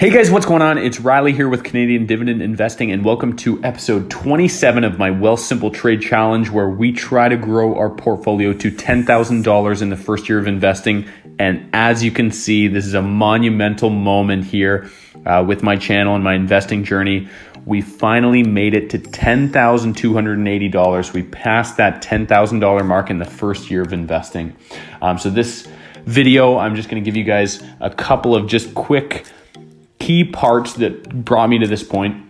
Hey guys, what's going on? It's Riley here with Canadian Dividend Investing, and welcome to episode 27 of my Wealthsimple Trade Challenge, where we try to grow our portfolio to $10,000 in the first year of investing. And as you can see, this is a monumental moment here with my channel and my investing journey. We finally made it to $10,280. We passed that $10,000 mark in the first year of investing. So this video, I'm just going to give you guys a couple of just quick key parts that brought me to this point,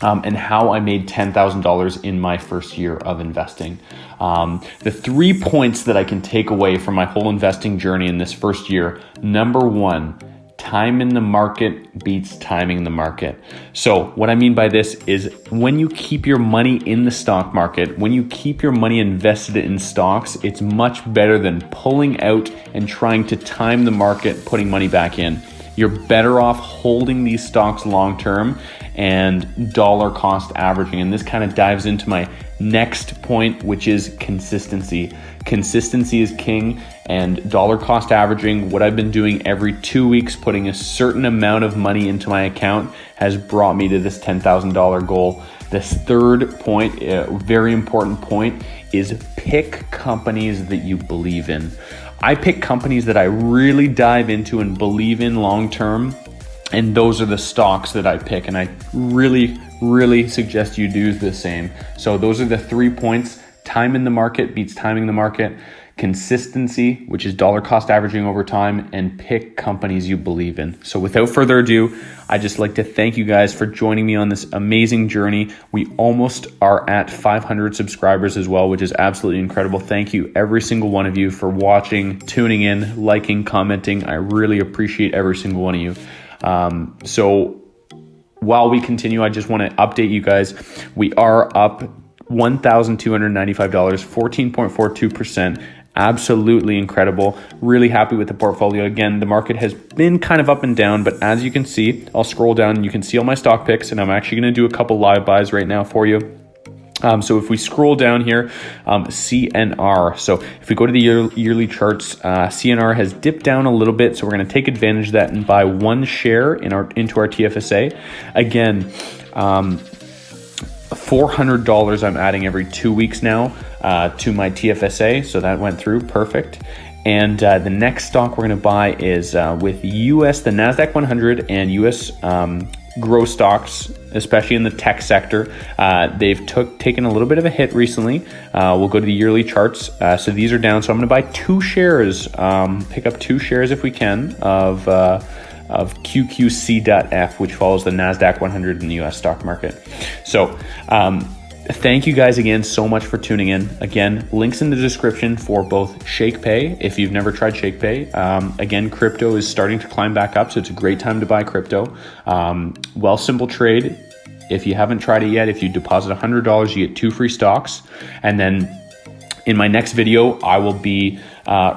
and how I made $10,000 in my first year of investing. The 3 points that I can take away from my whole investing journey in this first year. Number one, time in the market beats timing the market. So what I mean by this is when you keep your money in the stock market, when you keep your money invested in stocks, it's much better than pulling out and trying to time the market, putting money back in. You're better off holding these stocks long-term and dollar cost averaging. And this kind of dives into my next point, which is consistency. Consistency is king, and dollar cost averaging, what I've been doing every 2 weeks, putting a certain amount of money into my account, has brought me to this $10,000 goal. This third point, a very important point, is pick companies that you believe in. I pick companies that I really dive into and believe in long-term, and those are the stocks that I pick, and I really suggest you do the same. So those are the 3 points. Time in the market beats timing the market, consistency, which is dollar cost averaging over time, and pick companies you believe in. So without further ado, I'd just like to thank you guys for joining me on this amazing journey. We almost are at 500 subscribers as well, which is absolutely incredible. Thank you, every single one of you, for watching, tuning in, liking, commenting. I really appreciate every single one of you. So while we continue, I just want to update you guys. We are up $1,295, 14.42%. Absolutely incredible. Really happy with the portfolio. Again, the market has been kind of up and down, but as you can see, I'll scroll down and you can see all my stock picks, and I'm actually going to do a couple live buys right now for you. So if we scroll down here, CNR. So if we go to the yearly charts, CNR has dipped down a little bit. So we're going to take advantage of that and buy one share into our TFSA. Again, $400 I'm adding every 2 weeks now to my TFSA. So that went through perfect. And the next stock we're going to buy is with the NASDAQ 100 and US growth stocks, especially in the tech sector. They've taken a little bit of a hit recently. We'll go to the yearly charts. So these are down. So I'm going to buy 2 shares, pick up 2 shares if we can of QQC.F, which follows the NASDAQ 100 in the US stock market. So thank you guys again so much for tuning in. Again, links in the description for both Shakepay, if you've never tried Shakepay. Again, crypto is starting to climb back up, so it's a great time to buy crypto. Wealthsimple Trade, if you haven't tried it yet, if you deposit $100, you get 2 free stocks. And then in my next video, I will be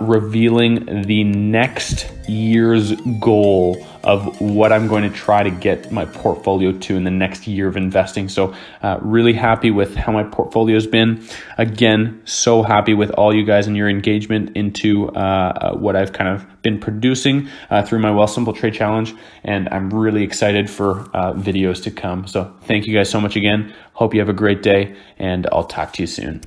revealing the next year's goal of what I'm going to try to get my portfolio to in the next year of investing. So really happy with how my portfolio has been. Again, so happy with all you guys and your engagement into what I've kind of been producing through my Wealthsimple Trade Challenge. And I'm really excited for videos to come. So thank you guys so much again. Hope you have a great day, and I'll talk to you soon.